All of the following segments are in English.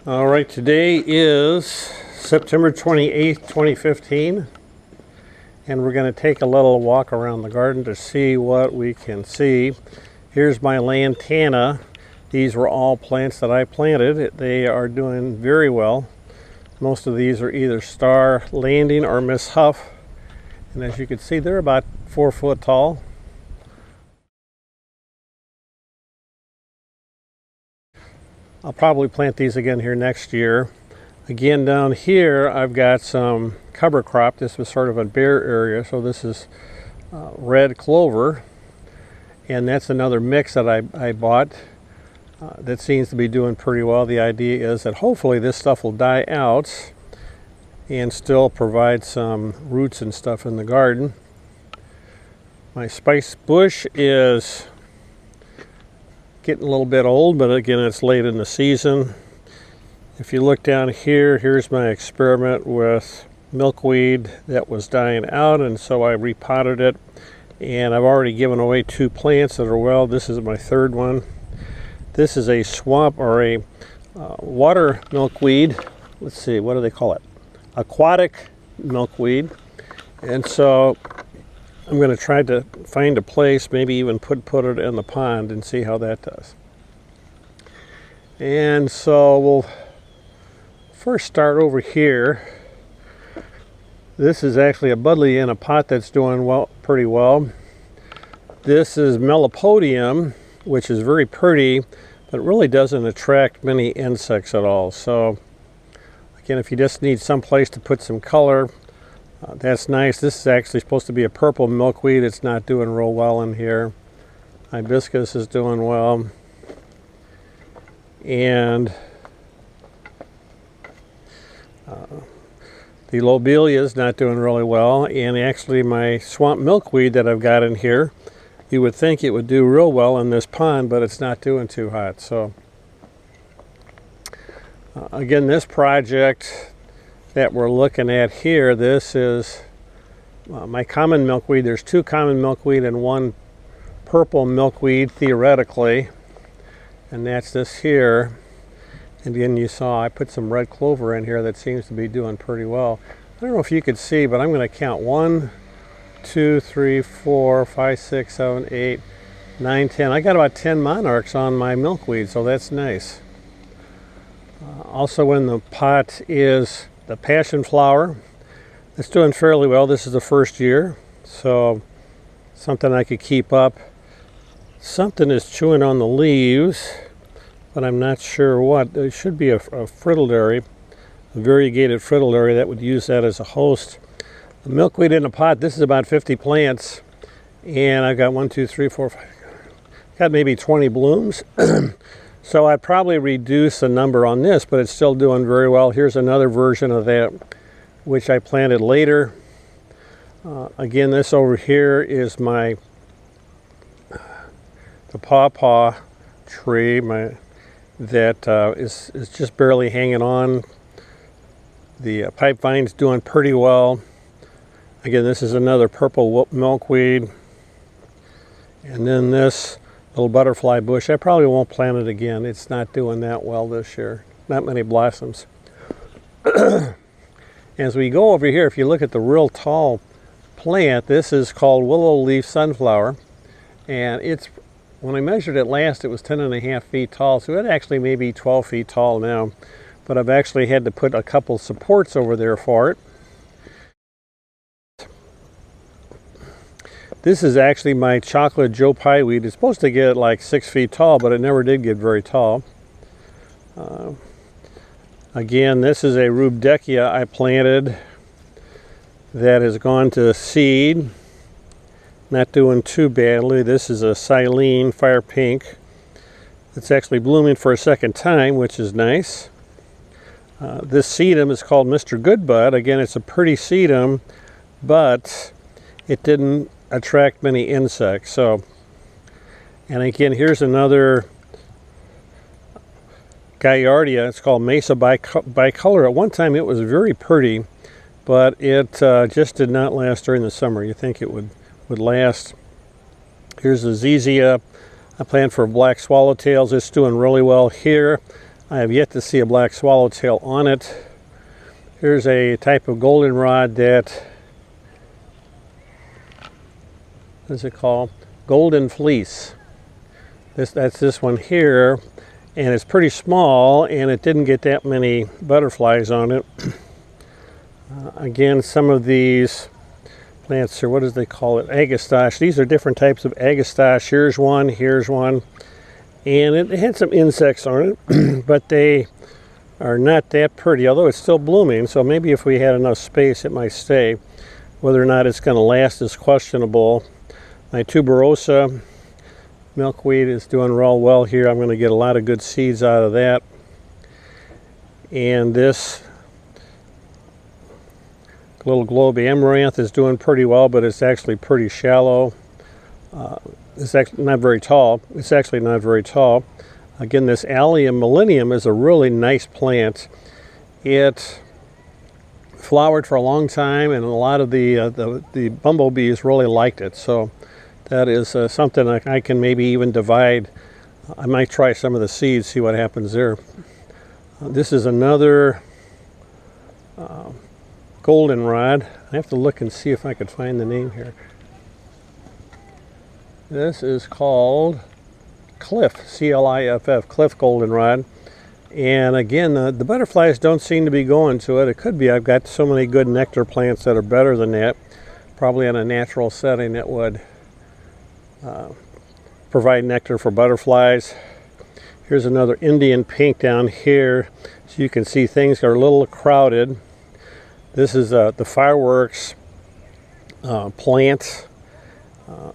All right, today is September 28th, 2015, and we're going to take a little walk around the garden to see what we can see. Here's my lantana. These were all plants that I planted. They are doing very well. Most of these are either Star Landing or Miss Huff, and as you can see, they're about 4 foot tall. I'll probably plant these again here next year. Again, down here I've got some cover crop. This was sort of a bare area, so this is red clover, and that's another mix that I bought that seems to be doing pretty well. The idea is that hopefully this stuff will die out and still provide some roots and stuff in the garden. My spice bush is getting a little bit old, but again, it's late in the season. If you look down here, here's my experiment with milkweed that was dying out, and so I repotted it, and I've already given away 2 plants that are well. This is my 3rd one. This is a swamp or a water milkweed. Let's see, what do they call it? Aquatic milkweed. And so I'm going to try to find a place, maybe even put it in the pond and see how that does. And so we'll first start over here. This is actually a buddleia in a pot that's doing well, pretty well. This is Melipodium, which is very pretty, but really doesn't attract many insects at all. So again, if you just need some place to put some color, that's nice. This is actually supposed to be a purple milkweed. It's not doing real well in here. Hibiscus is doing well. And the lobelia is not doing really well. And actually my swamp milkweed that I've got in here, you would think it would do real well in this pond, but it's not doing too hot. So again, this project that we're looking at here, this is my common milkweed. There's 2 common milkweed and 1 purple milkweed theoretically, and that's this here. And again, you saw I put some red clover in here that seems to be doing pretty well. I don't know if you could see, but I'm going to count 1, 2, 3, 4, 5, 6, 7, 8, 9, 10. I got about 10 monarchs on my milkweed, so that's nice. Also in the pot is the passion flower. It's doing fairly well. This is the 1st year, so something I could keep up. Something is chewing on the leaves, but I'm not sure what. It should be a fritillaria, a variegated fritillaria that would use that as a host. The milkweed in a pot, this is about 50 plants, and I've got 1, 2, 3, 4, 5, got maybe 20 blooms. So I'd probably reduce the number on this, but it's still doing very well. Here's another version of that, which I planted later. Again, this over here is the pawpaw tree that is just barely hanging on. The pipe vine's doing pretty well. Again, this is another purple milkweed. And then this little butterfly bush, I probably won't plant it again. It's not doing that well this year. Not many blossoms. As we go over here, if you look at the real tall plant, this is called willow leaf sunflower. And it's, when I measured it last, it was 10.5 feet tall. So it actually may be 12 feet tall now. But I've actually had to put a couple supports over there for it. This is actually my chocolate Joe Pye weed. It's supposed to get like 6 feet tall, but it never did get very tall. Again, this is a rudbeckia I planted that has gone to seed. Not doing too badly. This is a Silene Fire Pink. It's actually blooming for a 2nd time, which is nice. This sedum is called Mr. Goodbud. Again, it's a pretty sedum, but it didn't attract many insects. So, and again, here's another Gaillardia. It's called Mesa Bicolor. At one time it was very pretty, but it just did not last during the summer. You think it would last. Here's the Zizia I planted for black swallowtails. It's doing really well here. I have yet to see a black swallowtail on it. Here's a type of goldenrod that, what is it called? Golden fleece. That's this one here, and it's pretty small, and it didn't get that many butterflies on it. Again, some of these plants are, what do they call it? Agastache. These are different types of agastache. Here's one, and it had some insects on it, but they are not that pretty, although it's still blooming, so maybe if we had enough space it might stay. Whether or not it's going to last is questionable. My tuberosa milkweed is doing real well here. I'm going to get a lot of good seeds out of that. And this little globe amaranth is doing pretty well, but it's actually pretty shallow. It's actually not very tall. It's actually not very tall. Again, this Allium millennium is a really nice plant. It flowered for a long time, and a lot of the bumblebees really liked it. So that is something I can maybe even divide. I might try some of the seeds, see what happens there. This is another goldenrod. I have to look and see if I could find the name here. This is called Cliff, C-L-I-F-F, Cliff goldenrod. And again, the butterflies don't seem to be going to it. It could be I've got so many good nectar plants that are better than that. Probably in a natural setting that would provide nectar for butterflies. Here's another Indian pink down here. So you can see things are a little crowded. This is the fireworks plant.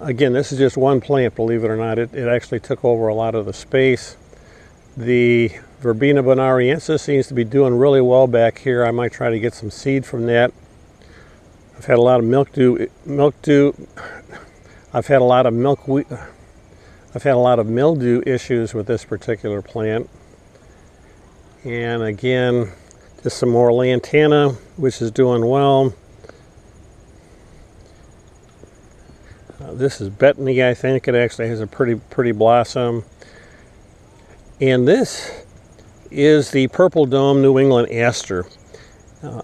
Again, this is just one plant, believe it or not. It actually took over a lot of the space. The Verbena bonariensis seems to be doing really well back here. I might try to get some seed from that. I've had a lot of mildew. I've had a lot of mildew issues with this particular plant. And again, just some more lantana, which is doing well. This is Bethany, I think. It actually has a pretty blossom. And this is the Purple Dome New England Aster.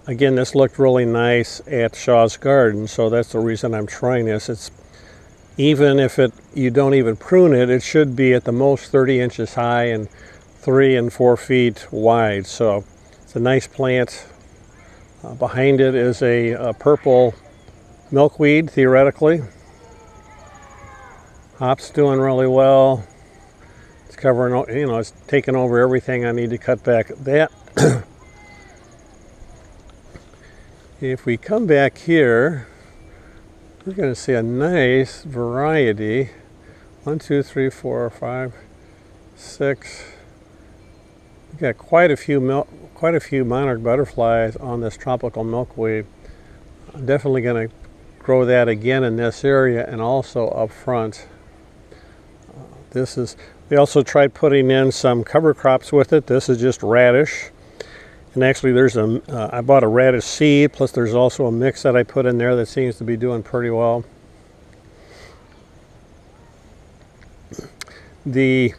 Again, this looked really nice at Shaw's Garden, so that's the reason I'm trying this. It's even if you don't even prune it, it should be at the most 30 inches high and 3 and 4 feet wide. So it's a nice plant. Behind it is a purple milkweed, theoretically. Hop's doing really well. It's covering, it's taking over everything. I need to cut back that. If we come back here, we're going to see a nice variety. 1, 2, 3, 4, 5, 6. We've got quite a few monarch butterflies on this tropical milkweed. I'm definitely going to grow that again in this area and also up front. We also tried putting in some cover crops with it. This is just radish. And actually I bought a radish seed, plus there's also a mix that I put in there that seems to be doing pretty well. The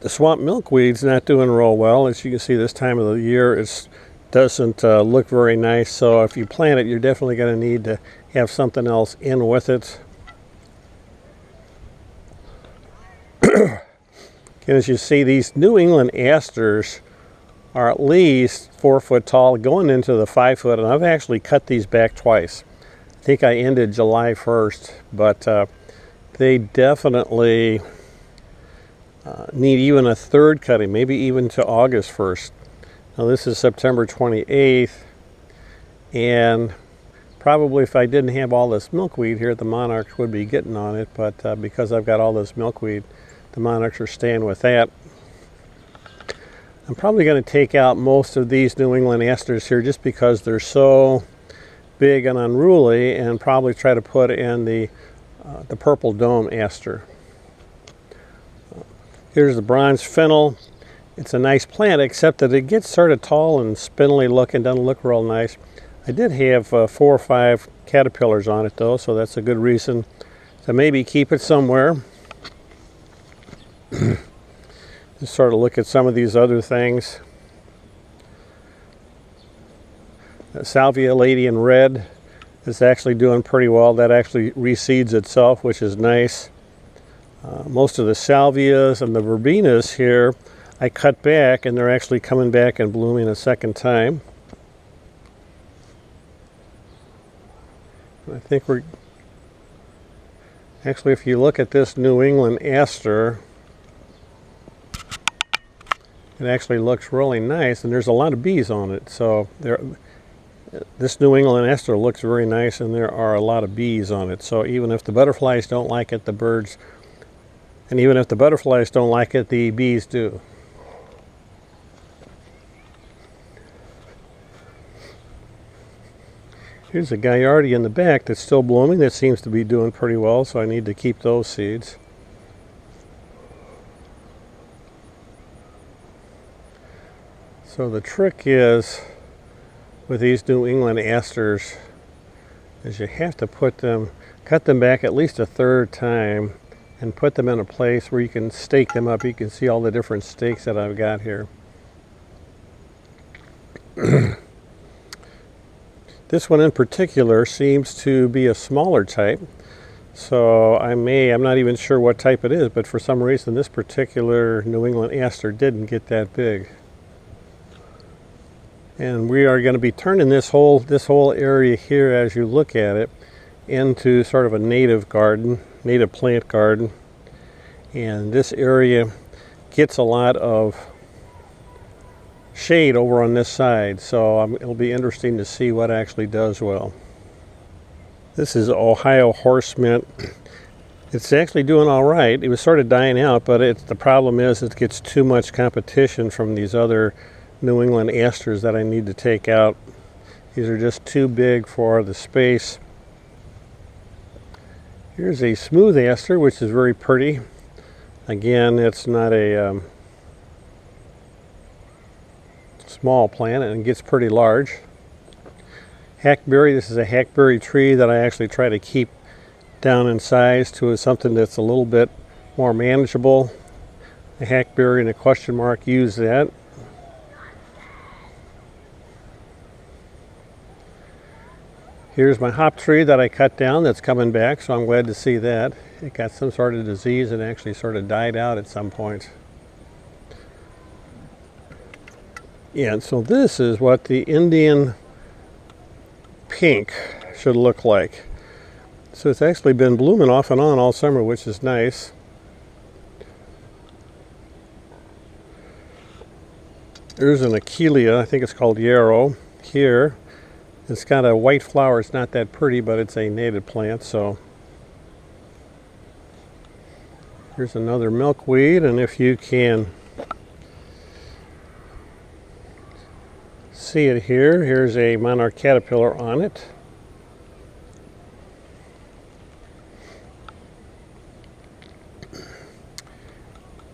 swamp milkweed's not doing real well. As you can see, this time of the year it doesn't look very nice. So if you plant it, you're definitely going to need to have something else in with it. And as you see, these New England asters are at least 4 foot tall, going into the 5 foot, and I've actually cut these back twice. I think I ended July 1st, but they definitely need even a third cutting, maybe even to August 1st. Now this is September 28th, and probably if I didn't have all this milkweed here, the monarchs would be getting on it, but because I've got all this milkweed, the monarchs are staying with that. I'm probably going to take out most of these New England asters here just because they're so big and unruly, and probably try to put in the Purple Dome aster. Here's the bronze fennel. It's a nice plant, except that it gets sort of tall and spindly looking, doesn't look real nice. I did have 4 or 5 caterpillars on it though, so that's a good reason to maybe keep it somewhere. Just sort of look at some of these other things. Salvia lady in red is actually doing pretty well. That actually reseeds itself, which is nice. Most of the salvias and the verbenas here I cut back, and they're actually coming back and blooming a second time. I think we're actually, if you look at this New England aster, it actually looks really nice, and there's a lot of bees on it. So this New England aster looks very nice, and there are a lot of bees on it. So even if the butterflies don't like it, the birds, and even if the butterflies don't like it, the bees do. Here's a Gaillardia in the back that's still blooming. That seems to be doing pretty well, so I need to keep those seeds. So the trick is with these New England asters is you have to cut them back at least a third time and put them in a place where you can stake them up. You can see all the different stakes that I've got here. This one in particular seems to be a smaller type, so I'm not even sure what type it is, but for some reason this particular New England aster didn't get that big. And we are going to be turning this whole area here, as you look at it, into sort of a native garden, native plant garden. And this area gets a lot of shade over on this side, so it'll be interesting to see what actually does well. This is Ohio horse mint. It's actually doing all right. It was sort of dying out, but the problem is it gets too much competition from these other New England asters that I need to take out. These are just too big for the space. Here's a smooth aster, which is very pretty. Again, it's not a small plant, and it gets pretty large. Hackberry, this is a hackberry tree that I actually try to keep down in size to something that's a little bit more manageable. A hackberry and a question mark, use that. Here's my hop tree that I cut down that's coming back, so I'm glad to see that. It got some sort of disease and actually sort of died out at some point. Yeah, and so this is what the Indian pink should look like. So it's actually been blooming off and on all summer, which is nice. There's an Achillea, I think it's called yarrow here. It's got a white flower. It's not that pretty, but it's a native plant. So here's another milkweed, and if you can see it here, here's a monarch caterpillar on it.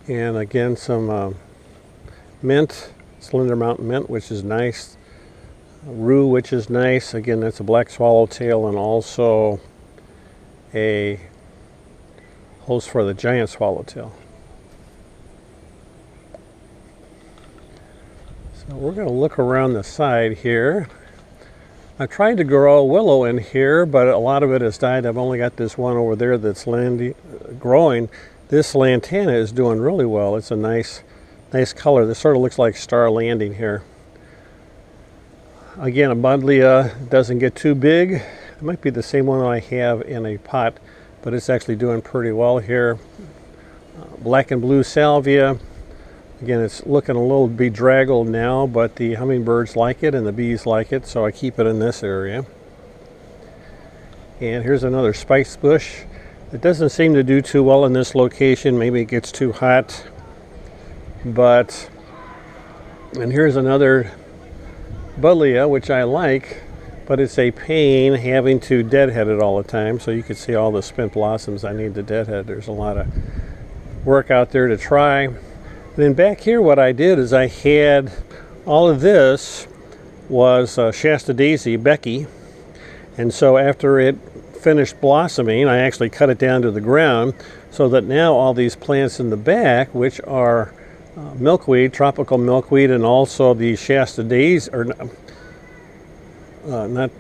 And again, some mint, Slender Mountain mint, which is nice. Rue, which is nice. Again, that's a black swallowtail, and also a host for the giant swallowtail. So we're going to look around the side here. I tried to grow willow in here, but a lot of it has died. I've only got this one over there that's growing. This lantana is doing really well. It's a nice color. This sort of looks like Star Landing here. Again, a Buddleia doesn't get too big. It might be the same one I have in a pot, but it's actually doing pretty well here. Black and blue salvia. Again, it's looking a little bedraggled now, but the hummingbirds like it and the bees like it, so I keep it in this area. And here's another spice bush. It doesn't seem to do too well in this location. Maybe it gets too hot. And here's another Buddleia, which I like, but it's a pain having to deadhead it all the time. So you can see all the spent blossoms I need to deadhead. There's a lot of work out there to try. And then back here, what I did is I had all of this was Shasta Daisy, Becky. And so after it finished blossoming, I actually cut it down to the ground so that now all these plants in the back, which are milkweed, tropical milkweed, and also the Shasta daisy, or not,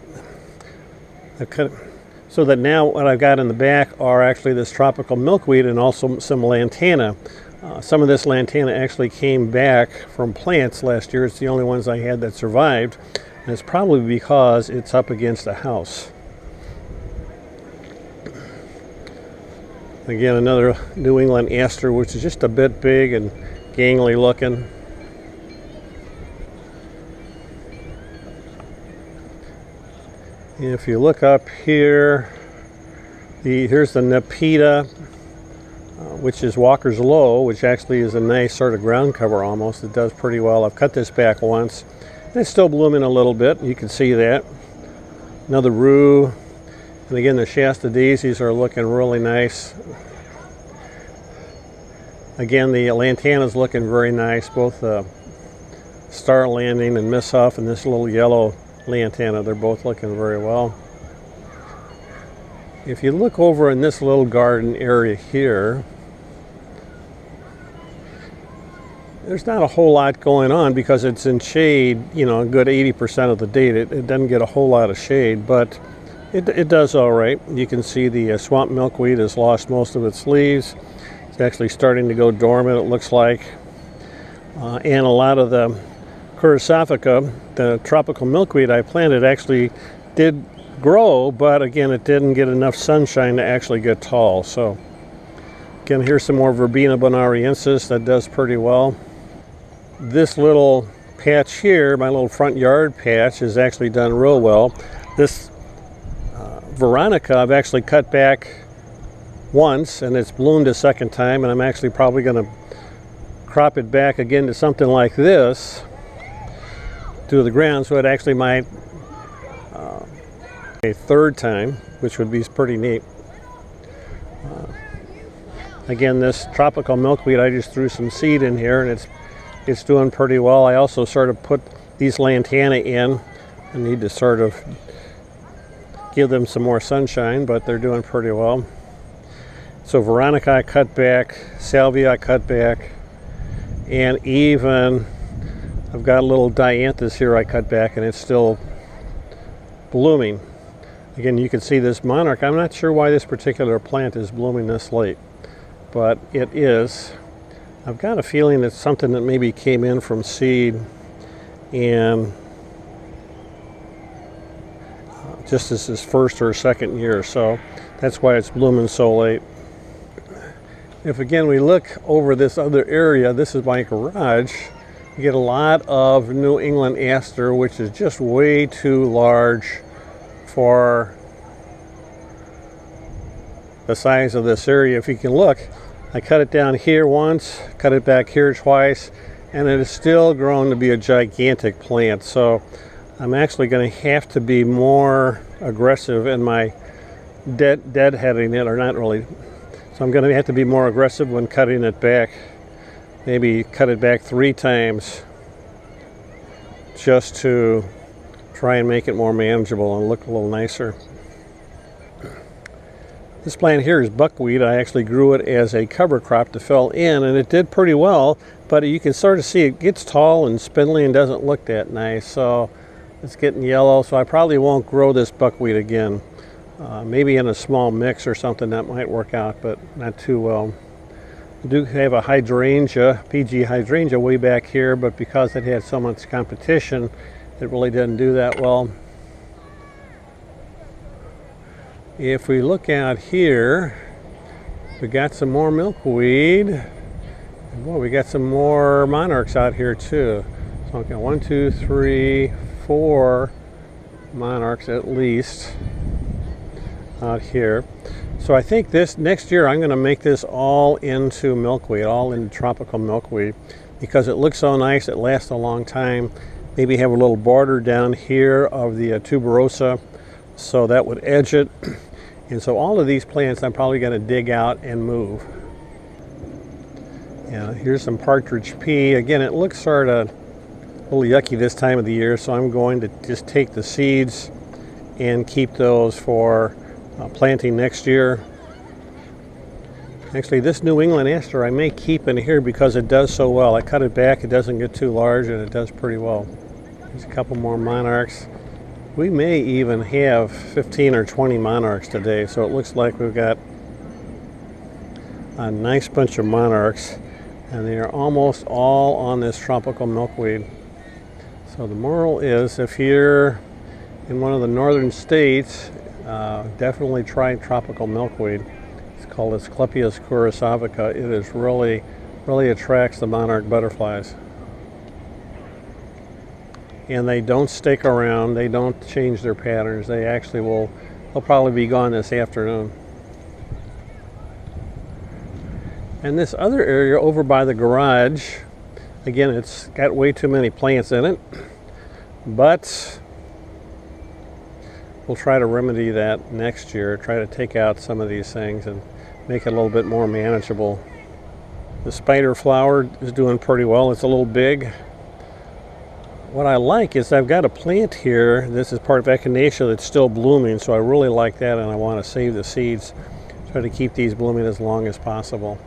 so that now what I've got in the back are actually this tropical milkweed and also some lantana. Some of this lantana actually came back from plants last year. It's the only ones I had that survived, and it's probably because it's up against a house. Again, another New England aster, which is just a bit big and gangly looking. If you look up here, here's the Nepeta, which is Walker's Low, which actually is a nice sort of ground cover almost. It does pretty well. I've cut this back once. And it's still blooming a little bit. You can see that. Another rue. And again, the Shasta daisies are looking really nice. Again, the lantana's looking very nice. Both Star Landing and Miss Huff and this little yellow lantana, they're both looking very well. If you look over in this little garden area here, there's not a whole lot going on because it's in shade, you know, a good 80% of the day. It doesn't get a whole lot of shade, but it does all right. You can see the swamp milkweed has lost most of its leaves. It's actually starting to go dormant, it looks like. And a lot of the Curasophica, the tropical milkweed I planted, actually did grow, but again, it didn't get enough sunshine to actually get tall. So again, here's some more Verbena bonariensis that does pretty well. This little patch here, my little front yard patch, has actually done real well. This Veronica I've actually cut back once and it's bloomed a second time, and I'm actually probably going to crop it back again to something like this to the ground, so it actually might a third time, which would be pretty neat. Again, this tropical milkweed, I just threw some seed in here and it's doing pretty well. I also sort of put these lantana in. I need to sort of give them some more sunshine, but they're doing pretty well. So Veronica I cut back, Salvia I cut back, and even I've got a little Dianthus here I cut back, and it's still blooming. Again, you can see this monarch. I'm not sure why this particular plant is blooming this late, but it is. I've got a feeling it's something that maybe came in from seed and just as his first or second year, so that's why it's blooming so late. If again we look over this other area, this is my garage. You get a lot of New England aster, which is just way too large for the size of this area. If you can look, I cut it down here once, cut it back here twice, and it is still grown to be a gigantic plant. So I'm actually going to have to be more aggressive in my deadheading it, or not really. So I'm going to have to be more aggressive when cutting it back. Maybe cut it back 3 times just to try and make it more manageable and look a little nicer. This plant here is buckwheat. I actually grew it as a cover crop to fill in, and it did pretty well, but you can sort of see it gets tall and spindly and doesn't look that nice. So it's getting yellow, so I probably won't grow this buckwheat again. Maybe in a small mix or something that might work out, but not too well. I do have a hydrangea, PG hydrangea way back here, but because it had so much competition, it really didn't do that well. If we look out here, we got some more milkweed. Boy, we got some more monarchs out here too. So I've got 1, 2, 3, 4 monarchs at least out here. So I think this next year I'm going to make this all into milkweed, all into tropical milkweed, because it looks so nice. It lasts a long time. Maybe have a little border down here of the tuberosa, so that would edge it. And so all of these plants I'm probably going to dig out and move. Yeah, here's some partridge pea. Again, it looks sort of a little yucky this time of the year, so I'm going to just take the seeds and keep those for planting next year. Actually, this New England aster I may keep in here because it does so well. I cut it back, it doesn't get too large, and it does pretty well. There's a couple more monarchs. We may even have 15 or 20 monarchs today, so it looks like we've got a nice bunch of monarchs, and they are almost all on this tropical milkweed. So the moral is, if you're in one of the northern states, definitely try tropical milkweed. It's called Asclepias courassavica. It is really attracts the monarch butterflies. And they don't stick around, they don't change their patterns. They'll probably be gone this afternoon. And this other area over by the garage, again, it's got way too many plants in it, but we'll try to remedy that next year, try to take out some of these things and make it a little bit more manageable. The spider flower is doing pretty well. It's a little big. What I like is I've got a plant here. This is part of echinacea that's still blooming, so I really like that, and I want to save the seeds. Try to keep these blooming as long as possible.